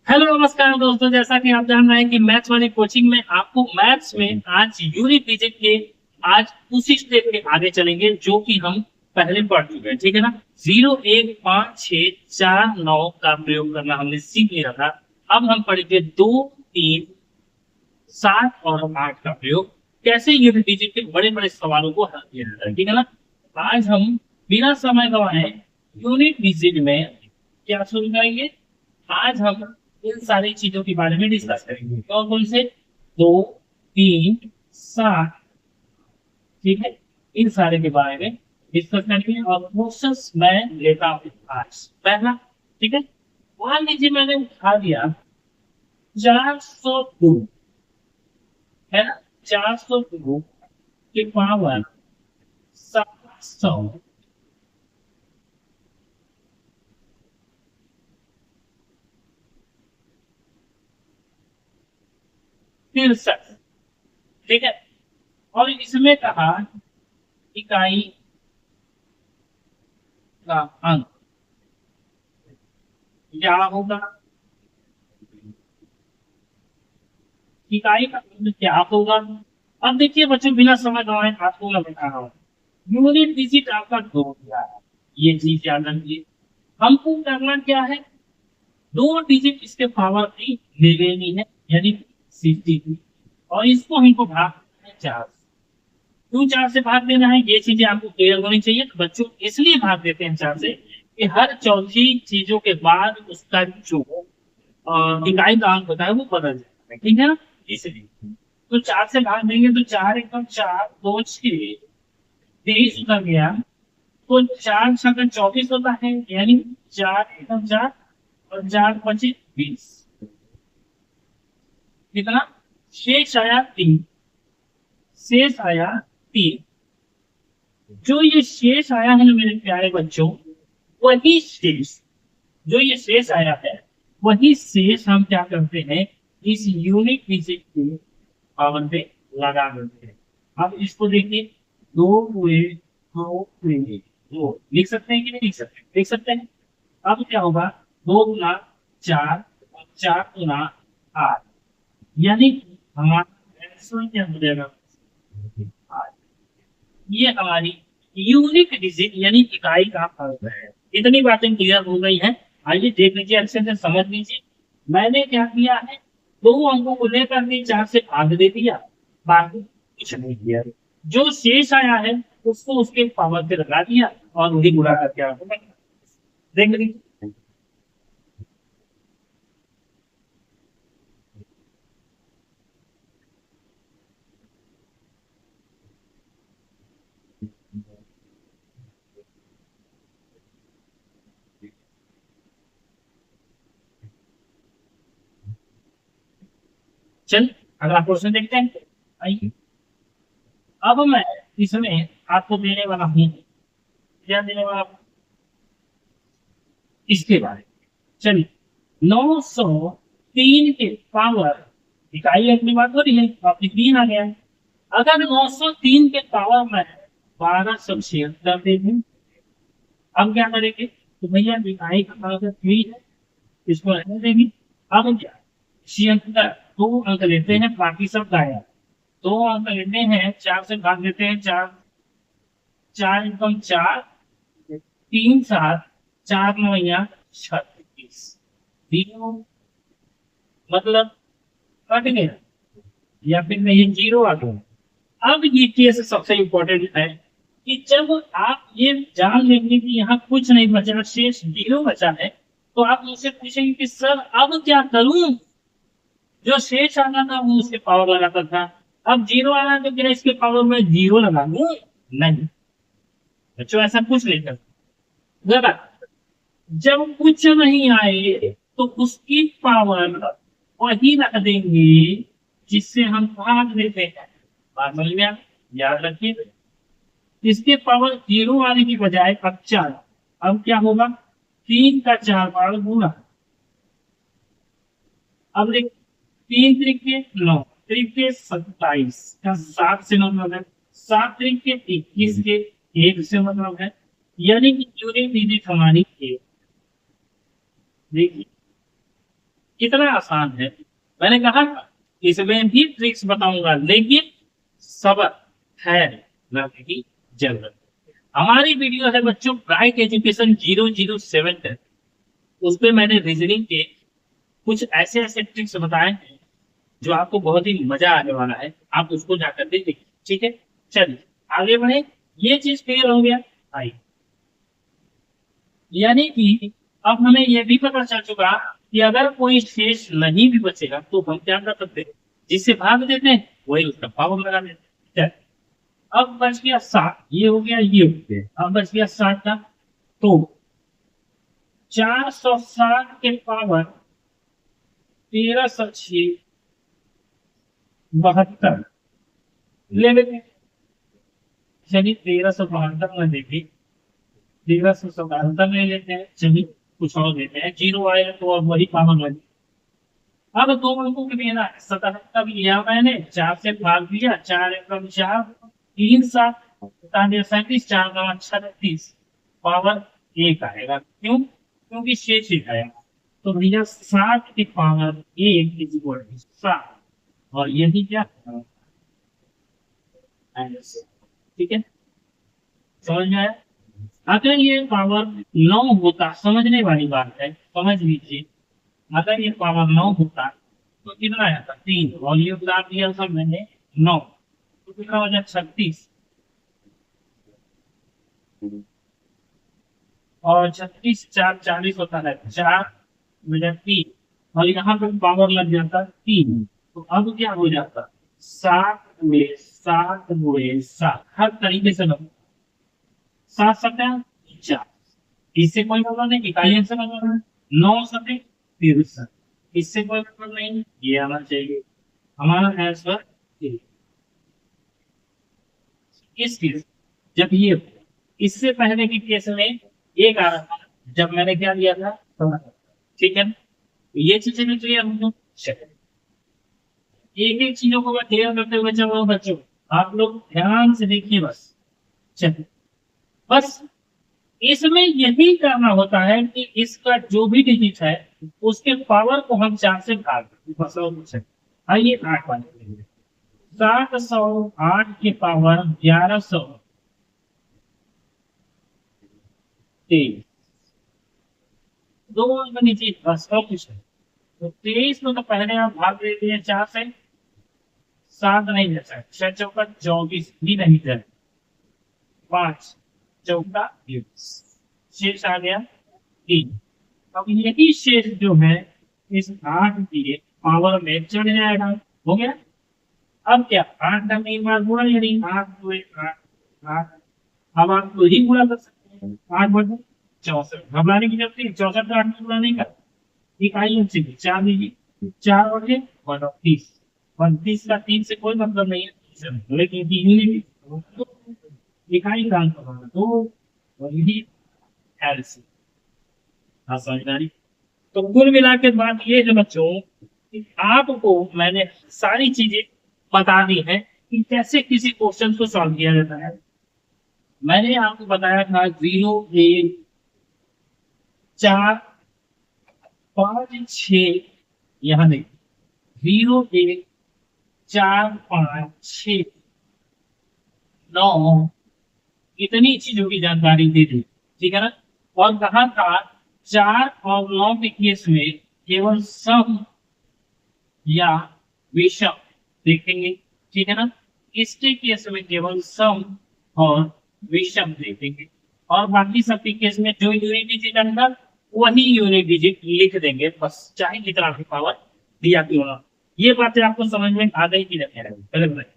Hello नमस्कार दोस्तों, जैसा कि आप जान रहे हैं कि मैथ्स वाली कोचिंग में आपको मैथ्स में आज यूनिट डिजिट के आज उसी स्टेप के आगे चलेंगे जो कि हम पहले पढ़ चुके हैं। ठीक है ना। 0, 1, 5, 6, 4, 9 का प्रयोग करना हमने सीख लिया था। अब हम पढ़ेंगे 2, 3, 7 और 8 का प्रयोग कैसे यूनिट डिजिट के बड़े बड़े सवालों को हल किया जाता है। ठीक है ना। आज हम बिना समय गंवाए यूनिट डिजिट में क्या शुरू करेंगे। आज हम इन सारी चीजों के बारे में डिस्कस करेंगे। कौन कौन से? 2, 3, 7। ठीक है। इन सारे के बारे में डिस्कस करेंगे और क्वेश्चंस मैं लेता हूँ आज पहला। ठीक है। मान लीजिए मैंने उठा दिया 402, है ना। 402 की पावर 763। ठीक है। और इसमें कहा इकाई का अंक क्या होगा। इकाई का अंक क्या होगा। अब देखिए बच्चों, बिना समय गंवाए आपको मैं बता रहा हूँ। यूनिट डिजिट आपका 2 दिया है, ये चीज याद रखिए। हमको करना क्या है, 2 डिजिट इसके पावर की ले लेनी है, यानी 63। और इसको हमको भाग देना है 4। क्यों 4 से भाग देना है, ये चीजें आपको क्लियर होनी चाहिए। तो बच्चों इसलिए भाग देते हैं 4 से कि हर चौथी चीजों के बाद उसका जो इकाई का अंक होता है वो बदल जाता है। ठीक है ना। इसलिए तो 4 से भाग देंगे तो 4 एकदम 4, 2, 6, 23 उतर गया। तो 4 6 24 होता है, यानी 4 एकदम 4 और 4 5 20। कितना शेष आया? 3। शेष आया 3। जो ये शेष आया है ना मेरे प्यारे बच्चों, वही शेष, जो ये शेष आया है वही शेष हम क्या करते हैं, इस यूनिट डिजिट के पावर पे लगा देते हैं। अब इसको देखिए, 2 2 2 लिख सकते हैं कि नहीं लिख सकते? लिख सकते हैं। अब क्या होगा, 2 गुना 4 और 4 गुना 8, यानी हमारा आंसर क्या हो जाएगा? ये हमारी यूनिट डिजिट यानी इकाई का अर्थ है। इतनी बातें क्लियर हो गई हैं। आइए देख लीजिए, अच्छे से समझ लीजिए। मैंने क्या किया है, 2 अंकों को लेकर के 4 से भाग दे दिया, बाकी कुछ नहीं किया। जो शेष आया है उसको उसके पावर पे लगा दिया और वही गुणा करके आपको देख लीजिए। चल अगला क्वेश्चन देखते हैं। आइए, अब मैं इसमें आपको देने वाला हूँ, क्या देने वाला हूं? इसके बारे में। चलिए, 903 के पावर, इकाई अपनी बात हो रही है तो आपकी 3 आ गया है। अगर 903 के पावर में 1276 देंगे, हम क्या करेंगे, तो भैया इकाई का पावर 3 है, इसको रहने देंगे। अब क्या, 76 2 अंक लेते हैं, बाकी सब गायब। 2 अंक लेते हैं, 4 से भाग देते हैं, 4 4 एकदम 4, 3 7, 4 9 या 36, जीरो, मतलब कट गया, या फिर मैं ये जीरो आ गया। अब ये केस सबसे इंपॉर्टेंट है कि जब आप ये जान लेंगे कि यहाँ कुछ नहीं बचा, शेष जीरो बचा है, तो आप मुझसे पूछेंगे कि सर अब क्या करूं। जो शेष आना था वो उसके पावर लगाता था, अब जीरो आना है तो क्या इसके पावर में जीरो लगा दूं? नहीं बच्चों, ऐसा कुछ नहीं कर। गलत। जब कुछ नहीं आए तो उसकी पावर वही रख देंगे जिससे हम भाग देते हैं। बात समझ में आ? याद रखिए, इसके पावर जीरो आने की बजाय अब 4। अब क्या होगा, 3 का 4 बार गुना। अब देख, 3 3 के 9, 3 के 27 का 7 से मतलब है, 7 3 के 21 के 1 से मतलब है, यानी कि यूनिट डिजिट हमारी 1। देखिए, कितना आसान है। मैंने कहा था, इसमें भी ट्रिक्स बताऊंगा, लेकिन सब्र है लगने की जरूरत। हमारी वीडियो है बच्चों ब्राइट एजुकेशन 007 है। उस पे मैंने रीजनिंग के कुछ ऐसे ऐसे ट्रिक्स बताए हैं जो आपको बहुत ही मजा आने वाला है। आप उसको जाकर के देखिए, ठीक है। चलिए आगे बढ़े। ये चीज क्लियर हो गया। आई यानी कि अब हमें यह भी पता चल चुका कि अगर कोई शेष नहीं भी बचेगा तो हम क्या कर सकते हैं, जिससे भाग देते हैं वही उसका पावर लगा देते हैं। चल, अब बच गया 60, ये हो गया, ये हो गया, अब बच गया 60 का। तो 460 के पावर 1306 72 ले लेते हैं। चलिए 1372 में देखिए, 1377 ले लेते हैं। चलिए कुछ और लेते हैं, जीरो आएगा तो अब वही पावर लगे। अब दो अंकों के लिए ना 77 लिया मैंने, 4 से भाग दिया, 4 एकम 4, 3 7 37, 4 9 36 पावर 1 आएगा। क्यों? क्योंकि शेष एक आएगा। तो भैया 60 की पावर 1 इज इक्वल टू 7, और यही क्या आंसर। ठीक है, समझ में आया। अगर ये पावर 9 होता, समझने वाली बात है, समझ लीजिए। अगर ये पावर 9 होता तो कितना आया था 3, और ये उतार दिया सब मैंने 9, तो कितना हो जाए 36। और 36 4 40 होता है, 4 बजा 3, और यहाँ पे पावर लग जाता 3। तो अब क्या हो जाता, 7 गुणे 7 गुणे 7, हर तरीके से लगा। 7 7 4, इससे कोई मतलब नहीं, इकाइयों से मतलब है। 9 7 तिरसठ, इससे कोई मतलब नहीं, ये आना चाहिए हमारा आंसर। इस केस जब ये हो, इससे पहले के केस में एक आ रहा था जब मैंने क्या लिया था, ठीक है ना? तो ये चीजें भी क्लियर हो। चलिए एक एक चीजों को मैं क्लियर करते हुए चल रहा हूँ बच्चों, आप लोग ध्यान से देखिए बस। चलिए बस इसमें यही करना होता है कि इसका जो भी डिजिट है उसके पावर को हम 4 से भाग दें, बस और कुछ नहीं। आइए 8 वाले 708 के पावर 1123, दो अंक नीचे बस और कुछ नहीं। तो 23 में तो पहले आप भाग देते हैं 4 से, 7 नहीं जाता, 6 चौका 24 भी नहीं जाता, 5 चौका 20, शेष आ गया 3। अब यही शेष जो है इस 8 के पावर में चढ़ जाएगा। हो गया। अब क्या 8 का 3 बार गुणा, यानी 8 2 8 8। अब आप तो ही गुणा कर सकते हैं, 8 बटे 64, घबराने की जरूरत नहीं, 64 का 8 में गुणा नहीं कर। इकाइयों से 4 लीजिए, 4 बटे 32, 32 का 3 से कोई मतलब नहीं है, लेकिन यूनिट इकाई का अंक होगा तो वही एलसी। हाँ समझदारी। तो कुल मिला के बात ये है बच्चों कि आपको मैंने सारी चीजें बता दी है कि कैसे किसी क्वेश्चन को सॉल्व किया जाता है। मैंने आपको बताया था 0 1 4 5 6, यहाँ देखिए 0 1 4 5 6 9, इतनी चीजों की जानकारी दे दी, ठीक है ना। और कहा था 4 और 9 के केस में केवल सम या विषम देखेंगे, ठीक है ना। इसके केस में केवल सम और विषम देखेंगे, और बाकी सब के केस में जो यूनिट डिजिट आएगा वही यूनिट डिजिट लिख देंगे, बस चाहे कितना भी पावर दिया क्यों ना। ये बातें आपको समझ में आ गई कि नहीं आ रही? पहले बताइए।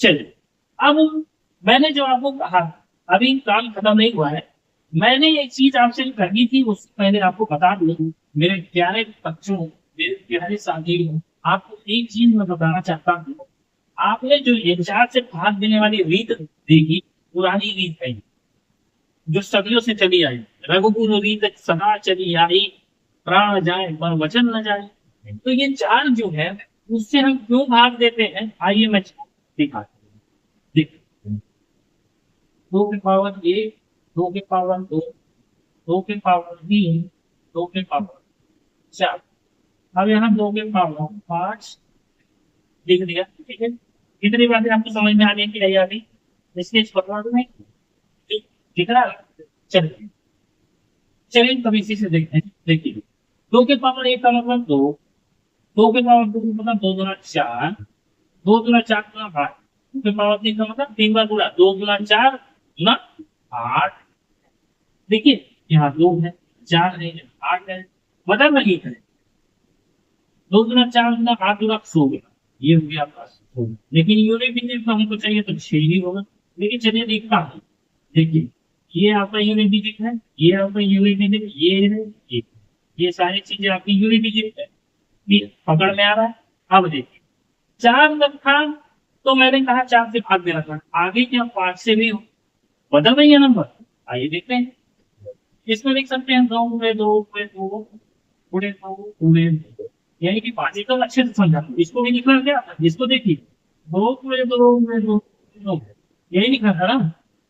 चलिए अब मैंने जो आपको कहा, अभी काम खत्म नहीं हुआ है, मैंने एक चीज आपसे करनी थी, उससे पहले आपको बता दूं मेरे प्यारे बच्चों, मेरे प्यारे साथियों, आपको एक चीज मैं बताना चाहता हूँ। आपने जो एचआर से भाग देने वाली रीत देखी, पुरानी रीत है जो सदियों से चली आई, रघुकुल रीत सदा चली आई, प्राण जाए पर वचन न जाए। तो ये चार जो है उससे हम क्यों भाग देते हैं, आइए मैं दिखाता हूँ। देखिए 2 के पावर 1, 2 के पावर 2, 2 के पावर 3, 2 के पावर 4, अब यहाँ 2 के पावर 5 लिख दिया, ठीक है। इतनी बातें आपको समझ में आ रही है कि नहीं आ रही? इसके इस पकड़ में दिख रहा है? चलिए चलिए, तब इसी से देखते हैं। देखिए, 2 के पावर 1 का मतलब 2, 2 के पावर 2 का मतलब 2 गुना 4, 2 गुना 4 गुना 8, 2 के पावर 3 का मतलब 3 बार गुणा, 2 गुना 4 गुना 8। देखिए यहाँ 2 है, 4 है, 8 है, मतलब नहीं है। 2 गुना 4 गुना 8 गुना 16, ये हो गया आपका 16। लेकिन यूनिट डिजिट तो हमको चाहिए तो 6 ही होगा। लेकिन चलिए देखता हूँ। देखिए, ये आपका यूनिट डिजिट है, ये आपका यूनिट डिजिट, ये है, ये सारी चीजें आपकी यूनिट डिजिट है। ये पकड़ में आ रहा है? अब देखिए, 4 जब था तो मैंने कहा 4 से भाग देना था, आगे क्या 5 से भी बदल रही है नंबर? आइए देखते हैं। इसमें लिख सकते हैं 2 में 2 में 2 2 में 2 यानी कि 5 एकदम अच्छे से समझा। इसको भी लिखना क्या, इसको देखिए, 2 में 2 में 2 यही लिखा था ना।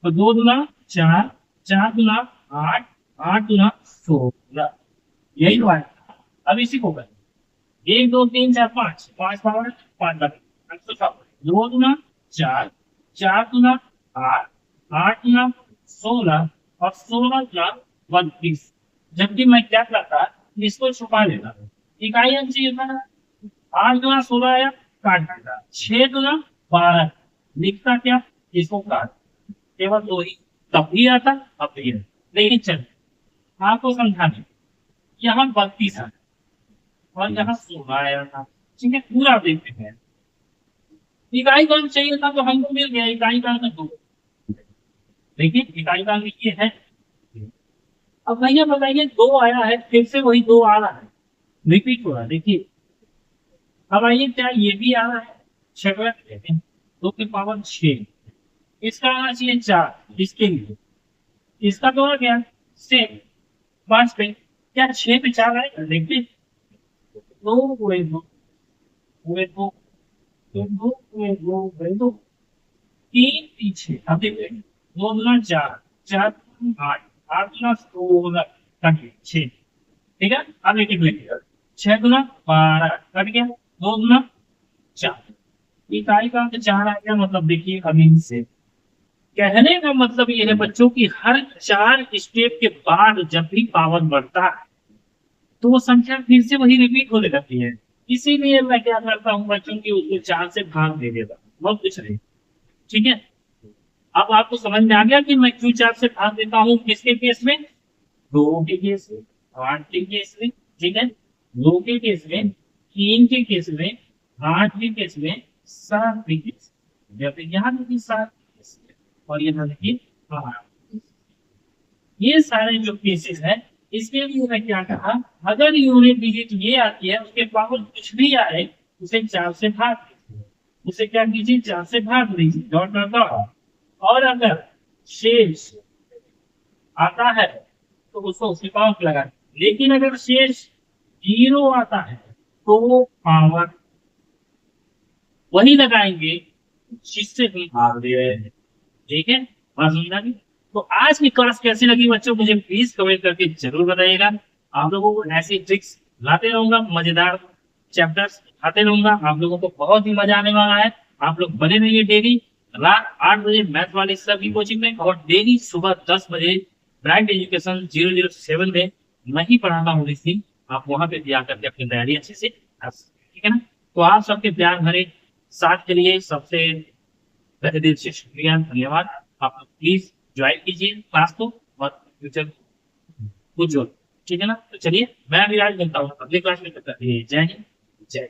तो 2 गुना 4, 4 गुना 8, 8 गुना 16, यही तो है। अब इसी को कर, 1 2 3 4 5, 5 पावर 5 2 गुना 4, 4 गुना 8, 8 गुना 16 और 16 गुना 32। जबकि मैं क्या करता, इसको छुपा लेता, इकाई अंक चाहिए था। 8 गुना 16 आया, काट देता, 6 गुना 12 लिखता क्या, इसको काट, केवल 2 ही, तब भी आता अब भी है। लेकिन चल आपको समझाने, यहाँ 32 है और यहाँ 16 आया था, ठीक है। पूरा देखते हैं, इकाई का अंक चाहिए था तो हमको मिल गया, इकाई का अंक 2। देखिए इकाई का अंक ये है। अब भैया बताइए, 2 आया है, फिर से वही 2 आ रहा है, रिपीट हो रहा है। देखिए अब आइए, क्या ये भी आ रहा है? 6 2 के पावर 6, इसका आना चाहिए 4, इसके लिए इसका तो आ गया सेम 5 पे, क्या 6 पे 4 आएगा? देखिए, 2 2 2 2 3 पीछे, अब देखिए 2 गुना 4, 4 8, 8 गुना 16 कट गया 6, ठीक है। अब एक एक लेंगे, 6 गुना 12 कट गया, 2 गुना 4, इकाई का अंक 4 आ गया। मतलब देखिए अभी से कहने का मतलब ये है बच्चों की, हर 4 स्टेप के बाद जब भी पावर बढ़ता है तो वो संख्या फिर से वही रिपीट होने लगती है। इसीलिए मैं क्या करता हूँ बच्चों की, उसको 4 से भाग दे देता हूँ, बहुत कुछ नहीं, ठीक है। अब आपको समझ में आ गया कि मैं क्यों 4 से भाग देता हूँ, किसके केस में? 2 के केस में, 8 के केस में, ठीक है, 2 के केस में, 3 के केस में, 8 के केस में, 7 के केस में। या फिर यहाँ देखिए 7 के केस में, और यहाँ देखिए 8। ये सारे जो केसेस हैं, इसके लिए मैं क्या कहा, अगर यूनिट डिजिट ये आती है, उसके पावर कुछ भी आए, उसे 4 से भाग दीजिए। उसे क्या कीजिए, 4 से भाग दीजिए, डॉट डॉट डॉट। और अगर शेष आता है तो उसको उसी पावर पे लगा, लेकिन अगर शेष 0 आता है तो पावर वही लगाएंगे जिससे हम भाग दे रहे हैं, ठीक है। बात समझना नहीं? तो आज की क्लास कैसी लगी बच्चों, मुझे प्लीज कमेंट करके जरूर बताइएगा। आप लोगों को ऐसी ट्रिक्स लाते रहूंगा, मजेदार चैप्टर्स आते रहूंगा, आप लोगों को बहुत ही मजा आने वाला है। आप लोग बने रहिए डेली रात 8 बजे मैथ वाली सभी कोचिंग में, और डेली सुबह 10 बजे ब्राइट एजुकेशन 007 में मैं ही पढ़ाता हूँ ऋषि। आप वहां पे भी आकर के अपनी तैयारी अच्छे से कर सकते हैं, ठीक है ना। तो आप सबके प्यार भरे साथ के लिए सबसे तहे दिल से शुक्रिया, धन्यवाद। आप लोग प्लीज ज्वाइन कीजिए क्लास को और फ्यूचर उज्जवल, ठीक है ना। तो चलिए मैं अभी आज मिलता हूँ अगली क्लास में, तब तक के लिए जय हिंद, जय